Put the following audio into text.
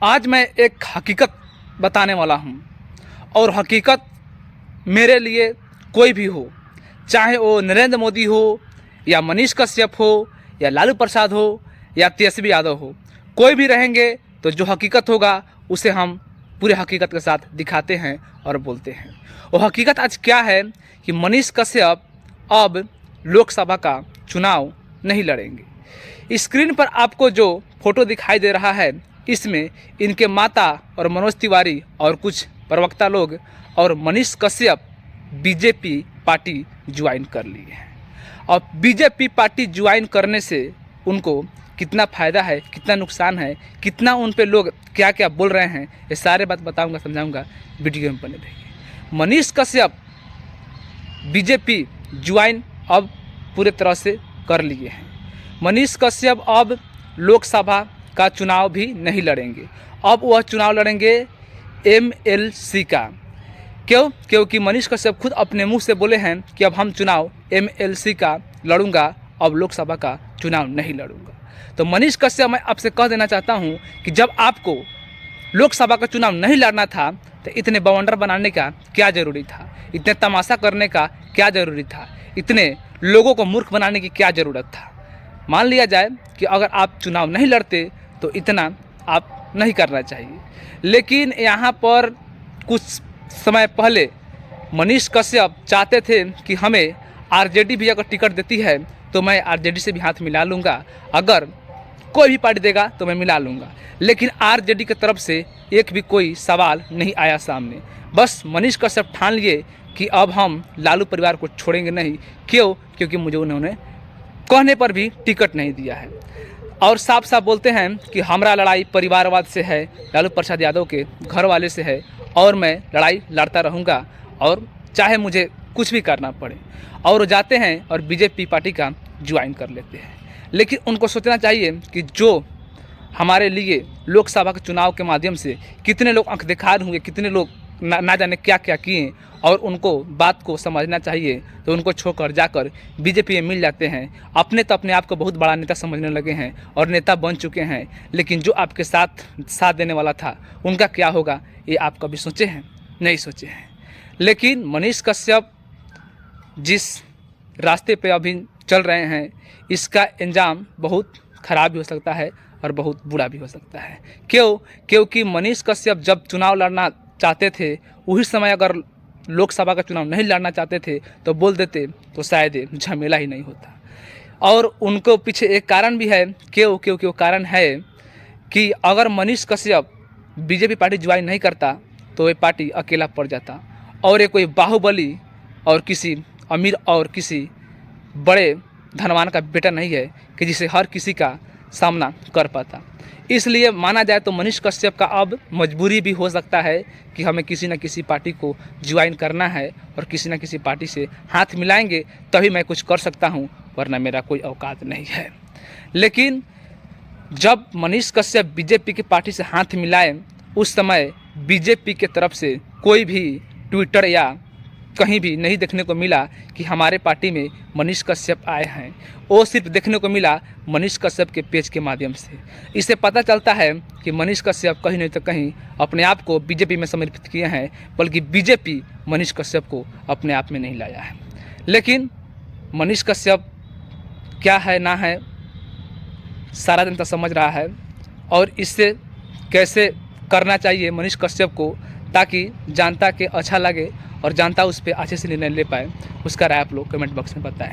आज मैं एक हकीकत बताने वाला हूँ और हकीकत मेरे लिए कोई भी हो, चाहे वो नरेंद्र मोदी हो या मनीष कश्यप हो या लालू प्रसाद हो या तेजस्वी यादव हो, कोई भी रहेंगे तो जो हकीकत होगा उसे हम पूरे हकीकत के साथ दिखाते हैं और बोलते हैं। वो हकीकत आज क्या है कि मनीष कश्यप अब लोकसभा का चुनाव नहीं लड़ेंगे। स्क्रीन पर आपको जो फोटो दिखाई दे रहा है, इसमें इनके माता और मनोज तिवारी और कुछ प्रवक्ता लोग और Manish Kashyap BJP party join कर लिए हैं। और बीजेपी पार्टी ज्वाइन करने से उनको कितना फ़ायदा है, कितना नुकसान है, कितना उन पे लोग क्या क्या बोल रहे हैं, ये सारे बात बताऊंगा, समझाऊंगा। वीडियो में बने रहिए। मनीष कश्यप बीजेपी ज्वाइन अब पूरे तरह से कर लिए हैं। मनीष कश्यप अब लोकसभा का चुनाव भी नहीं लड़ेंगे। अब वह चुनाव लड़ेंगे एमएलसी का। क्यों? क्योंकि मनीष कश्यप खुद अपने मुंह से बोले हैं कि अब हम चुनाव एमएलसी का लड़ूंगा, अब लोकसभा का चुनाव नहीं लड़ूंगा। तो मनीष कश्यप, मैं आपसे कह देना चाहता हूं कि जब आपको लोकसभा का चुनाव नहीं लड़ना था तो इतने बवंडर बनाने का क्या ज़रूरी था, इतने तमाशा करने का क्या ज़रूरी था, इतने लोगों को मूर्ख बनाने की क्या ज़रूरत था। मान लिया जाए कि अगर आप चुनाव नहीं लड़ते तो इतना आप नहीं करना चाहिए। लेकिन यहाँ पर कुछ समय पहले मनीष कश्यप चाहते थे कि हमें आरजेडी भी अगर टिकट देती है तो मैं आरजेडी से भी हाथ मिला लूँगा, अगर कोई भी पार्टी देगा तो मैं मिला लूँगा। लेकिन आरजेडी की तरफ से एक भी कोई सवाल नहीं आया सामने। बस मनीष कश्यप ठान लिए कि अब हम लालू परिवार को छोड़ेंगे नहीं। क्यों? क्योंकि मुझे उन्होंने कहने पर भी टिकट नहीं दिया है और साफ साफ बोलते हैं कि हमारा लड़ाई परिवारवाद से है, लालू प्रसाद यादव के घर वाले से है और मैं लड़ाई लड़ता रहूँगा और चाहे मुझे कुछ भी करना पड़े। और जाते हैं और बीजेपी पार्टी का ज्वाइन कर लेते हैं। लेकिन उनको सोचना चाहिए कि जो हमारे लिए लोकसभा के चुनाव के माध्यम से कितने लोग आंख दिखार हुए, कितने लोग ना जाने क्या क्या किए, और उनको बात को समझना चाहिए। तो उनको छोड़कर जाकर बीजेपी में मिल जाते हैं। अपने तो अपने आप को बहुत बड़ा नेता समझने लगे हैं और नेता बन चुके हैं, लेकिन जो आपके साथ देने वाला था उनका क्या होगा, ये आप कभी सोचे हैं? नहीं सोचे हैं। लेकिन मनीष कश्यप जिस रास्ते पे अभी चल रहे हैं, इसका अंजाम बहुत ख़राब भी हो सकता है और बहुत बुरा भी हो सकता है। क्यों? क्योंकि मनीष कश्यप जब चुनाव लड़ना चाहते थे, वही समय अगर लोकसभा का चुनाव नहीं लड़ना चाहते थे तो बोल देते तो शायद ये झमेला ही नहीं होता। और उनको पीछे एक कारण भी है। क्यों? क्योंकि वो कारण है कि अगर Manish Kashyap BJP party join नहीं करता तो ये पार्टी अकेला पड़ जाता और ये कोई बाहुबली और किसी अमीर और किसी बड़े धनवान का बेटा नहीं है कि जिसे हर किसी का सामना कर पाता। इसलिए माना जाए तो मनीष कश्यप का अब मजबूरी भी हो सकता है कि हमें किसी न किसी पार्टी को ज्वाइन करना है और किसी न किसी पार्टी से हाथ मिलाएंगे तभी मैं कुछ कर सकता हूं, वरना मेरा कोई औकात नहीं है। लेकिन जब मनीष कश्यप बीजेपी की पार्टी से हाथ मिलाए, उस समय बीजेपी के तरफ से कोई भी ट्विटर या कहीं भी नहीं देखने को मिला कि हमारे पार्टी में मनीष कश्यप आए हैं। वो सिर्फ देखने को मिला मनीष कश्यप के पेज के माध्यम से। इससे पता चलता है कि मनीष कश्यप कहीं नहीं तो कहीं अपने आप को बीजेपी में समर्पित किए हैं, बल्कि बीजेपी मनीष कश्यप को अपने आप में नहीं लाया है। लेकिन मनीष कश्यप क्या है ना है, सारा जनता समझ रहा है और इससे कैसे करना चाहिए मनीष कश्यप को, ताकि जनता के अच्छा लगे और जनता उस पर अच्छे से निर्णय ले पाए। उसका राय आप लोग कमेंट बॉक्स में बताएं।